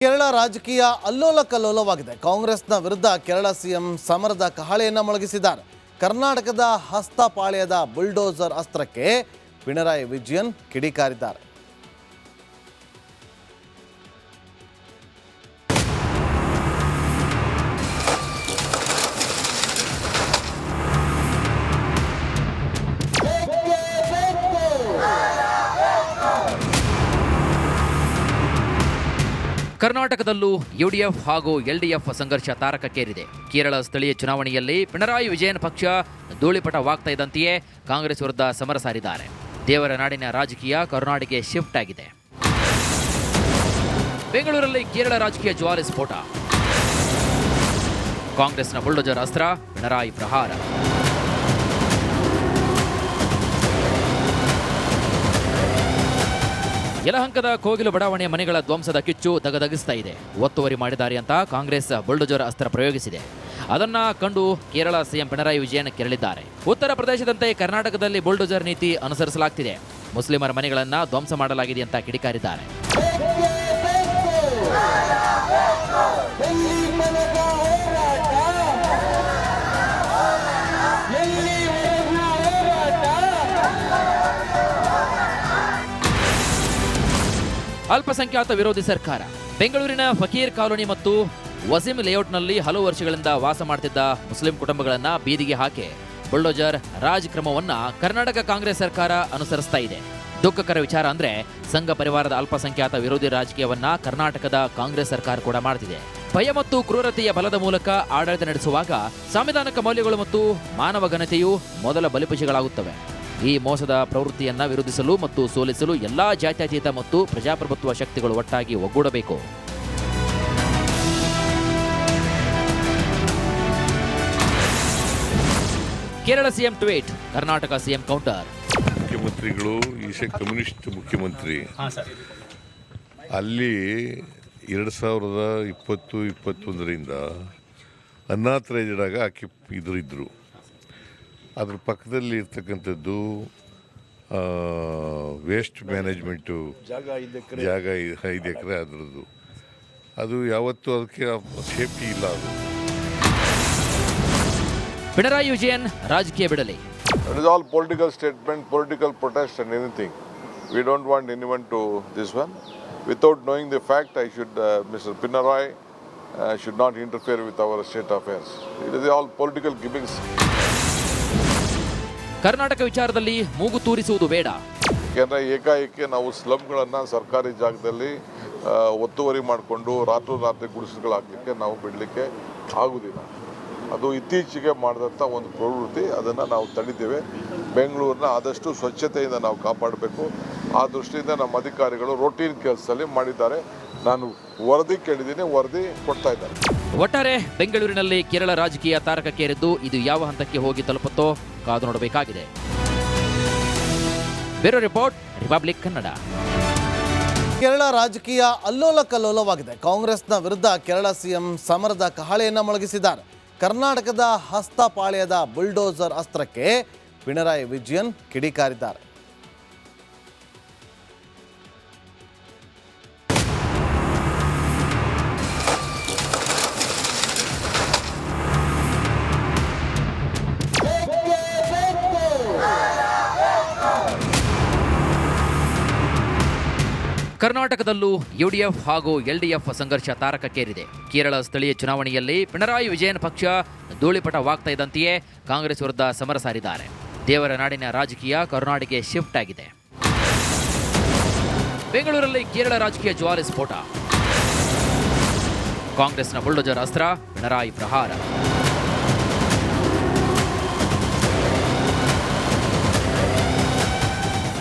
ಕೇರಳ ರಾಜಕೀಯ ಅಲ್ಲೋಲ ಕಲ್ಲೋಲವಾಗಿದೆ. ಕಾಂಗ್ರೆಸ್ನ ವಿರುದ್ಧ ಕೇರಳ ಸಿಎಂ ಸಮರದ ಕಹಳೆಯನ್ನು ಮೊಳಗಿಸಿದ್ದಾರೆ. ಕರ್ನಾಟಕದ ಹಸ್ತಪಾಳ್ಯದ ಬುಲ್ಡೋಸರ್ ಅಸ್ತ್ರಕ್ಕೆ ಪಿಣರಾಯಿ ವಿಜಯನ್ ಕಿಡಿಕಾರಿದ್ದಾರೆ. ಕರ್ನಾಟಕದಲ್ಲೂ ಯುಡಿಎಫ್ ಹಾಗೂ ಎಲ್ಡಿಎಫ್ ಸಂಘರ್ಷ ತಾರಕಕ್ಕೇರಿದೆ. ಕೇರಳ ಸ್ಥಳೀಯ ಚುನಾವಣೆಯಲ್ಲಿ ಪಿಣರಾಯಿ ವಿಜಯನ್ ಪಕ್ಷ ಧೂಳಿಪಟವಾಗ್ತಾ ಇದ್ದಂತೆಯೇ ಕಾಂಗ್ರೆಸ್ ವಿರುದ್ಧ ಸಮರ ಸಾರಿದ್ದಾರೆ. ದೇವರ ನಾಡಿನ ರಾಜಕೀಯ ಕರುನಾಡಿಗೆ ಶಿಫ್ಟ್ ಆಗಿದೆ. ಬೆಂಗಳೂರಲ್ಲಿ ಕೇರಳ ರಾಜಕೀಯ ಜ್ವಾಲೆ ಸ್ಫೋಟ. ಕಾಂಗ್ರೆಸ್ನ ಬುಲ್ಡೋಜರ್ ಅಸ್ತ್ರ, ಪಿಣರಾಯಿ ಪ್ರಹಾರ. ಯಲಹಂಕದ ಕೋಗಿಲು ಬಡಾವಣೆಯ ಮನೆಗಳ ಧ್ವಂಸದ ಕಿಚ್ಚು ದಗದಗಿಸ್ತಾ ಇದೆ. ಒತ್ತುವರಿ ಮಾಡಿದ್ದಾರೆ ಅಂತ ಕಾಂಗ್ರೆಸ್ ಬುಲ್ಡೋಜರ್ ಅಸ್ತ್ರ ಪ್ರಯೋಗಿಸಿದೆ. ಅದನ್ನ ಕಂಡು ಕೇರಳ ಸಿಎಂ ಪಿಣರಾಯಿ ವಿಜಯನ್ ಕೆರಳಿದ್ದಾರೆ. ಉತ್ತರ ಪ್ರದೇಶದಂತೆ ಕರ್ನಾಟಕದಲ್ಲಿ ಬುಲ್ಡೋಜರ್ ನೀತಿ ಅನುಸರಿಸಲಾಗ್ತಿದೆ. ಮುಸ್ಲಿಮರ ಮನೆಗಳನ್ನ ಧ್ವಂಸ ಮಾಡಲಾಗಿದೆ ಅಂತ ಕಿಡಿಕಾರಿದ್ದಾರೆ. ಅಲ್ಪಸಂಖ್ಯಾತ ವಿರೋಧಿ ಸರ್ಕಾರ. ಬೆಂಗಳೂರಿನ ಫಕೀರ್ ಕಾಲೋನಿ ಮತ್ತು ವಸೀಂ ಲೇಔಟ್ನಲ್ಲಿ ಹಲವು ವರ್ಷಗಳಿಂದ ವಾಸ ಮಾಡ್ತಿದ್ದ ಮುಸ್ಲಿಂ ಕುಟುಂಬಗಳನ್ನ ಬೀದಿಗೆ ಹಾಕಿ ಬುಲ್ಡೋಜರ್ ರಾಜ್ ಕ್ರಮವನ್ನ ಕರ್ನಾಟಕ ಕಾಂಗ್ರೆಸ್ ಸರ್ಕಾರ ಅನುಸರಿಸ್ತಾ ಇದೆ. ದುಃಖಕರ ವಿಚಾರ ಅಂದ್ರೆ ಸಂಘ ಪರಿವಾರದ ಅಲ್ಪಸಂಖ್ಯಾತ ವಿರೋಧಿ ರಾಜಕೀಯವನ್ನ ಕರ್ನಾಟಕದ ಕಾಂಗ್ರೆಸ್ ಸರ್ಕಾರ ಕೂಡ ಮಾಡ್ತಿದೆ. ಭಯ ಮತ್ತು ಕ್ರೂರತೆಯ ಬಲದ ಮೂಲಕ ಆಡಳಿತ ನಡೆಸುವಾಗ ಸಾಂವಿಧಾನಿಕ ಮೌಲ್ಯಗಳು ಮತ್ತು ಮಾನವ ಘನತೆಯು ಮೊದಲ ಬಲಿಪಶುಗಳಾಗುತ್ತವೆ. ಈ ಮೋಸದ ಪ್ರವೃತ್ತಿಯನ್ನ ವಿರೋಧಿಸಲು ಮತ್ತು ಸೋಲಿಸಲು ಎಲ್ಲಾ ಜಾತ್ಯತೀತ ಮತ್ತು ಪ್ರಜಾಪ್ರಭುತ್ವ ಶಕ್ತಿಗಳು ಒಟ್ಟಾಗಿ ಒಗ್ಗೂಡಬೇಕು. Kerala CM tweet, Karnataka CM counter. ಮುಖ್ಯಮಂತ್ರಿಗಳು ಈಸೆ ಕಮ್ಯುನಿಸ್ಟ್ ಮುಖ್ಯಮಂತ್ರಿ ಅಲ್ಲಿ 2020-21ರಿಂದ ಅನ್ನಾಥರೈಸ್ಡ್ ಆಕಿ ಇದ್ರು. ಅದ್ರ ಪಕ್ಕದಲ್ಲಿ ಇರ್ತಕ್ಕಂಥದ್ದು ವೇಸ್ಟ್ ಮ್ಯಾನೇಜ್ಮೆಂಟು ಜಾಗ 5 ಎಕರೆ ಅದರದ್ದು. ಅದು ಯಾವತ್ತೂ ಅದಕ್ಕೆ ಸೇಫ್ಟಿ ಇಲ್ಲ. ಅದು ಪಿಣರಾಯಿ ವಿಜಯನ್ ರಾಜಕೀಯ ಬಿಡಲಿ. It is all political statement, political protest and anything. We don't want anyone to this one. Without knowing the fact, Mr. Pinarayi should not interfere with our state affairs. It is all political gimmicks. Karnataka ವಿಚಾರದಲ್ಲಿ ಮೂಗು ತೂರಿಸುವುದು ಬೇಡ. ಯಾಕೆಂದರೆ ಏಕಾಏಕಿ ನಾವು ಸ್ಲಮ್ಗಳನ್ನು ಸರ್ಕಾರಿ ಜಾಗದಲ್ಲಿ ಒತ್ತುವರಿ ಮಾಡಿಕೊಂಡು ರಾತ್ರಿ ಗುಡಿಸಲುಗಳು ಹಾಕಲಿಕ್ಕೆ ನಾವು ಬಿಡಲಿಕ್ಕೆ ಆಗುವುದಿಲ್ಲ. ಅದು ಇತ್ತೀಚೆಗೆ ಮಾಡಿದಂಥ ಒಂದು ಪ್ರವೃತ್ತಿ. ಅದನ್ನು ನಾವು ತಡೆದಿದ್ದೇವೆ. ಬೆಂಗಳೂರನ್ನ ಆದಷ್ಟು ಸ್ವಚ್ಛತೆಯಿಂದ ನಾವು ಕಾಪಾಡಬೇಕು. ಆ ದೃಷ್ಟಿಯಿಂದ ನಮ್ಮ ಅಧಿಕಾರಿಗಳು ರೋಟೀನ್ ಕೆಲಸದಲ್ಲಿ ಮಾಡಿದ್ದಾರೆ. ನಾನು ವರದಿ ಕೇಳಿದ್ದೀನಿ, ವರದಿ ಕೊಡ್ತಾ ಇದ್ದಾರೆ. ಒಟ್ಟಾರೆ ಬೆಂಗಳೂರಿನಲ್ಲಿ ಕೇರಳ ರಾಜಕೀಯ ತಾರಕಕ್ಕೇರಿದ್ದು ಇದು ಯಾವ ಹಂತಕ್ಕೆ ಹೋಗಿ ತಲುಪುತ್ತೋ ಕಾದು ನೋಡಬೇಕಾಗಿದೆ. Bureau report, republic Kannada. Kerala ರಾಜಕೀಯ ಅಲ್ಲೋಲ ಕಲ್ಲೋಲವಾಗಿದೆ. ಕಾಂಗ್ರೆಸ್ನ ವಿರುದ್ಧ ಕೇರಳ ಸಿಎಂ ಸಮರದ ಕಹಳೆಯನ್ನು ಮೊಳಗಿಸಿದ್ದಾರೆ. ಕರ್ನಾಟಕದ ಹಸ್ತಪಾಳ್ಯದ ಬುಲ್ಡೋಸರ್ ಅಸ್ತ್ರಕ್ಕೆ ಪಿಣರಾಯಿ ವಿಜಯನ್ ಕಿಡಿಕಾರಿದ್ದಾರೆ. ಕರ್ನಾಟಕದಲ್ಲೂ ಯುಡಿಎಫ್ ಹಾಗೂ ಎಲ್ಡಿಎಫ್ ಸಂಘರ್ಷ ತಾರಕಕ್ಕೇರಿದೆ. ಕೇರಳ ಸ್ಥಳೀಯ ಚುನಾವಣೆಯಲ್ಲಿ ಪಿಣರಾಯಿ ವಿಜಯನ್ ಪಕ್ಷ ಧೂಳಿಪಟವಾಗ್ತಾ ಇದ್ದಂತೆಯೇ ಕಾಂಗ್ರೆಸ್ ವಿರುದ್ಧ ಸಮರ ಸಾರಿದ್ದಾರೆ. ದೇವರ ನಾಡಿನ ರಾಜಕೀಯ ಕರುನಾಡಿಗೆ ಶಿಫ್ಟ್ ಆಗಿದೆ. ಬೆಂಗಳೂರಲ್ಲಿ ಕೇರಳ ರಾಜಕೀಯ ಜ್ವಾಲೆ ಸ್ಫೋಟ. ಕಾಂಗ್ರೆಸ್ನ ಬುಲ್ಡೋಜರ್ ಅಸ್ತ್ರ, ಪಿಣರಾಯಿ ಪ್ರಹಾರ.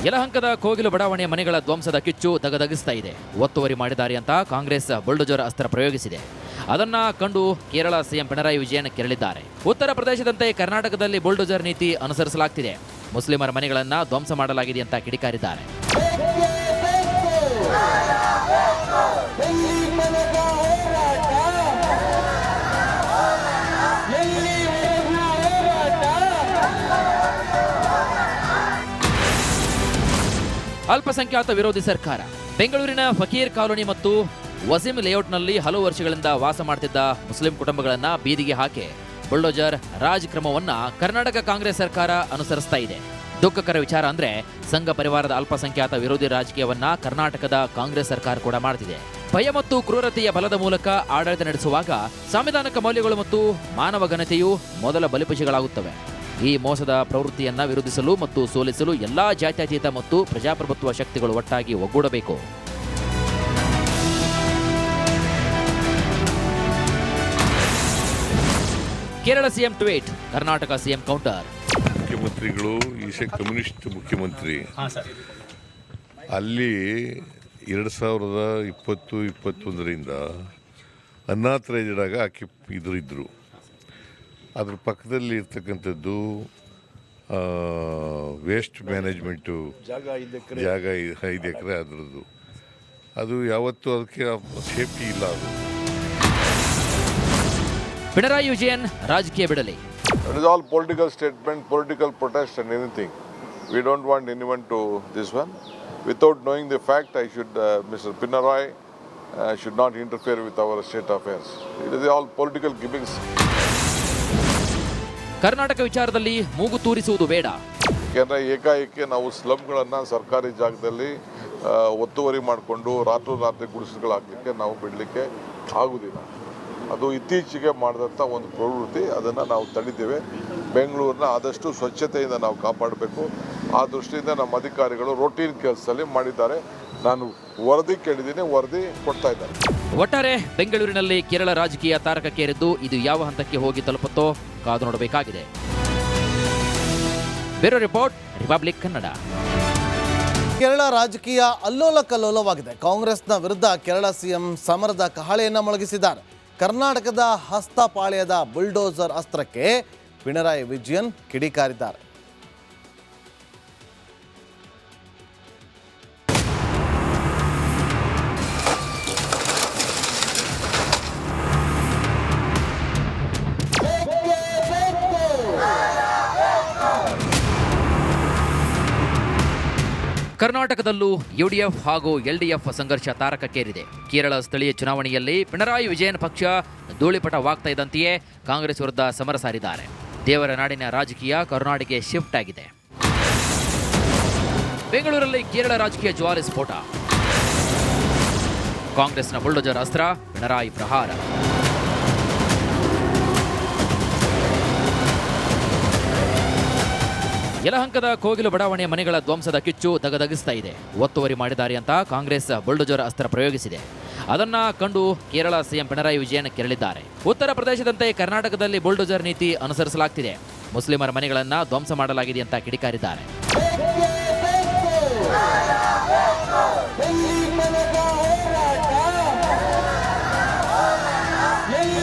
ಯಲಹಂಕದ ಕೋಗಿಲು ಬಡಾವಣೆಯ ಮನೆಗಳ ಧ್ವಂಸದ ಕಿಚ್ಚು ದಗದಗಿಸ್ತಾ ಇದೆ. ಒತ್ತುವರಿ ಮಾಡಿದ್ದಾರೆ ಅಂತ ಕಾಂಗ್ರೆಸ್ ಬುಲ್ಡೋಜರ್ ಅಸ್ತ್ರ ಪ್ರಯೋಗಿಸಿದೆ. ಅದನ್ನ ಕಂಡು ಕೇರಳ ಸಿಎಂ ಪಿಣರಾಯಿ ವಿಜಯನ್ ಕೆರಳಿದ್ದಾರೆ. ಉತ್ತರ ಪ್ರದೇಶದಂತೆ ಕರ್ನಾಟಕದಲ್ಲಿ ಬುಲ್ಡೋಜರ್ ನೀತಿ ಅನುಸರಿಸಲಾಗ್ತಿದೆ. ಮುಸ್ಲಿಮರ ಮನೆಗಳನ್ನ ಧ್ವಂಸ ಮಾಡಲಾಗಿದೆ ಅಂತ ಕಿಡಿಕಾರಿದ್ದಾರೆ. ಅಲ್ಪಸಂಖ್ಯಾತ ವಿರೋಧಿ ಸರ್ಕಾರ. ಬೆಂಗಳೂರಿನ ಫಕೀರ್ ಕಾಲೋನಿ ಮತ್ತು ವಸೀಂ ಲೇಔಟ್ನಲ್ಲಿ ಹಲವು ವರ್ಷಗಳಿಂದ ವಾಸ ಮಾಡ್ತಿದ್ದ ಮುಸ್ಲಿಂ ಕುಟುಂಬಗಳನ್ನ ಬೀದಿಗೆ ಹಾಕಿ ಬುಲ್ಡೋಜರ್ ರಾಜ್ ಕ್ರಮವನ್ನ ಕರ್ನಾಟಕ ಕಾಂಗ್ರೆಸ್ ಸರ್ಕಾರ ಅನುಸರಿಸ್ತಾ ಇದೆ. ದುಃಖಕರ ವಿಚಾರ ಅಂದ್ರೆ ಸಂಘ ಪರಿವಾರದ ಅಲ್ಪಸಂಖ್ಯಾತ ವಿರೋಧಿ ರಾಜಕೀಯವನ್ನ ಕರ್ನಾಟಕದ ಕಾಂಗ್ರೆಸ್ ಸರ್ಕಾರ ಕೂಡ ಮಾಡ್ತಿದೆ. ಭಯ ಮತ್ತು ಕ್ರೂರತೆಯ ಬಲದ ಮೂಲಕ ಆಡಳಿತ ನಡೆಸುವಾಗ ಸಾಂವಿಧಾನಿಕ ಮೌಲ್ಯಗಳು ಮತ್ತು ಮಾನವ ಘನತೆಯು ಮೊದಲ ಬಲಿಪಶುಗಳಾಗುತ್ತವೆ. ಈ ಮೋಸದ ಪ್ರವೃತ್ತಿಯನ್ನ ವಿರೋಧಿಸಲು ಮತ್ತು ಸೋಲಿಸಲು ಎಲ್ಲಾ ಜಾತ್ಯತೀತ ಮತ್ತು ಪ್ರಜಾಪ್ರಭುತ್ವ ಶಕ್ತಿಗಳು ಒಟ್ಟಾಗಿ ಒಗ್ಗೂಡಬೇಕು. Kerala CM tweet, Karnataka CM counter. ಮುಖ್ಯಮಂತ್ರಿಗಳು ಈಶ ಕಮ್ಯುನಿಸ್ಟ್ ಮುಖ್ಯಮಂತ್ರಿ ಅಲ್ಲಿ 2020-21ರಿಂದ ಅನ್ನಾಥರೈಸ್ಡ್ ಆಗಿ ಇದ್ರು. ಅದ್ರ ಪಕ್ಕದಲ್ಲಿ ಇರ್ತಕ್ಕಂಥದ್ದು ವೇಸ್ಟ್ ಮ್ಯಾನೇಜ್ಮೆಂಟು ಜಾಗ 5 ಎಕರೆ ಅದರದ್ದು. ಅದು ಯಾವತ್ತೂ ಅದಕ್ಕೆ ಸೇಫ್ಟಿ ಇಲ್ಲ. ಅದು ಪಿಣರಾಯಿ ವಿಜಯನ್ ರಾಜಕೀಯ ಬಿಡಲಿ. It is all political statement, political protest and anything. We don't want anyone to this one. Without knowing the fact, Mr. Pinarayi should not interfere with our state affairs. It is all political gimmicks. Karnataka ವಿಚಾರದಲ್ಲಿ ಮೂಗು ತೂರಿಸುವುದು ಬೇಡ. ಯಾಕೆಂದರೆ ಏಕಾಏಕಿ ನಾವು ಸ್ಲಮ್ಗಳನ್ನು ಸರ್ಕಾರಿ ಜಾಗದಲ್ಲಿ ಒತ್ತುವರಿ ಮಾಡಿಕೊಂಡು ರಾತ್ರಿ ಗುಡಿಸಲುಗಳು ಹಾಕಲಿಕ್ಕೆ ನಾವು ಬಿಡಲಿಕ್ಕೆ ಆಗುವುದಿಲ್ಲ. ಅದು ಇತ್ತೀಚೆಗೆ ಮಾಡಿದಂಥ ಒಂದು ಪ್ರವೃತ್ತಿ, ಅದನ್ನು ನಾವು ತಡೆದಿದ್ದೇವೆ. ಬೆಂಗಳೂರನ್ನ ಆದಷ್ಟು ಸ್ವಚ್ಛತೆಯಿಂದ ನಾವು ಕಾಪಾಡಬೇಕು. ಆ ದೃಷ್ಟಿಯಿಂದ ನಮ್ಮ ಅಧಿಕಾರಿಗಳು ರೋಟೀನ್ ಕೆಲಸದಲ್ಲಿ ಮಾಡಿದ್ದಾರೆ. ನಾನು ವರದಿ ಕೇಳಿದ್ದೀನಿ, ವರದಿ ಕೊಡ್ತಾ ಇದ್ದಾರೆ. ಒಟ್ಟಾರೆ ಬೆಂಗಳೂರಿನಲ್ಲಿ ಕೇರಳ ರಾಜಕೀಯ ತಾರಕಕ್ಕೇರಿದ್ದು ಇದು ಯಾವ ಹಂತಕ್ಕೆ ಹೋಗಿ ತಲುಪುತ್ತೋ ಕಾದು ನೋಡಬೇಕಾಗಿದೆ. Bureau report, republic Kannada. Kerala ರಾಜಕೀಯ ಅಲ್ಲೋಲ ಕಲ್ಲೋಲವಾಗಿದೆ. ಕಾಂಗ್ರೆಸ್ನ ವಿರುದ್ಧ ಕೇರಳ ಸಿಎಂ ಸಮರದ ಕಹಳೆಯನ್ನು ಮೊಳಗಿಸಿದ್ದಾರೆ. ಕರ್ನಾಟಕದ ಹಸ್ತಪಾಳ್ಯದ ಬುಲ್ಡೋಸರ್ ಅಸ್ತ್ರಕ್ಕೆ ಪಿಣರಾಯಿ ವಿಜಯನ್ ಕಿಡಿಕಾರಿದ್ದಾರೆ. ಕರ್ನಾಟಕದಲ್ಲೂ ಯುಡಿಎಫ್ ಹಾಗೂ ಎಲ್ಡಿಎಫ್ ಸಂಘರ್ಷ ತಾರಕಕ್ಕೇರಿದೆ. ಕೇರಳ ಸ್ಥಳೀಯ ಚುನಾವಣೆಯಲ್ಲಿ ಪಿಣರಾಯಿ ವಿಜಯನ್ ಪಕ್ಷ ಧೂಳಿಪಟವಾಗ್ತಾ ಇದ್ದಂತೆಯೇ ಕಾಂಗ್ರೆಸ್ ವಿರುದ್ಧ ಸಮರ ಸಾರಿದ್ದಾರೆ. ದೇವರ ನಾಡಿನ ರಾಜಕೀಯ ಕರುನಾಡಿಗೆ ಶಿಫ್ಟ್ ಆಗಿದೆ. ಬೆಂಗಳೂರಲ್ಲಿ ಕೇರಳ ರಾಜಕೀಯ ಜ್ವಾಲೆ ಸ್ಫೋಟ. ಕಾಂಗ್ರೆಸ್ನ ಬುಲ್ಡೋಜರ್ ಅಸ್ತ್ರ, ಪಿಣರಾಯಿ ಪ್ರಹಾರ. ಯಲಹಂಕದ ಕೋಗಿಲು ಬಡಾವಣೆಯ ಮನೆಗಳ ಧ್ವಂಸದ ಕಿಚ್ಚು ದಗದಗಿಸ್ತಾ ಇದೆ. ಒತ್ತುವರಿ ಮಾಡಿದ್ದಾರೆ ಅಂತ ಕಾಂಗ್ರೆಸ್ ಬುಲ್ಡೋಜರ್ ಅಸ್ತ್ರ ಪ್ರಯೋಗಿಸಿದೆ. ಅದನ್ನ ಕಂಡು ಕೇರಳ ಸಿಎಂ ಪಿಣರಾಯಿ ವಿಜಯನ್ ಕೆರಳಿದ್ದಾರೆ. ಉತ್ತರ ಪ್ರದೇಶದಂತೆ ಕರ್ನಾಟಕದಲ್ಲಿ ಬುಲ್ಡೋಜರ್ ನೀತಿ ಅನುಸರಿಸಲಾಗ್ತಿದೆ. ಮುಸ್ಲಿಮರ ಮನೆಗಳನ್ನ ಧ್ವಂಸ ಮಾಡಲಾಗಿದೆ ಅಂತ ಕಿಡಿಕಾರಿದ್ದಾರೆ.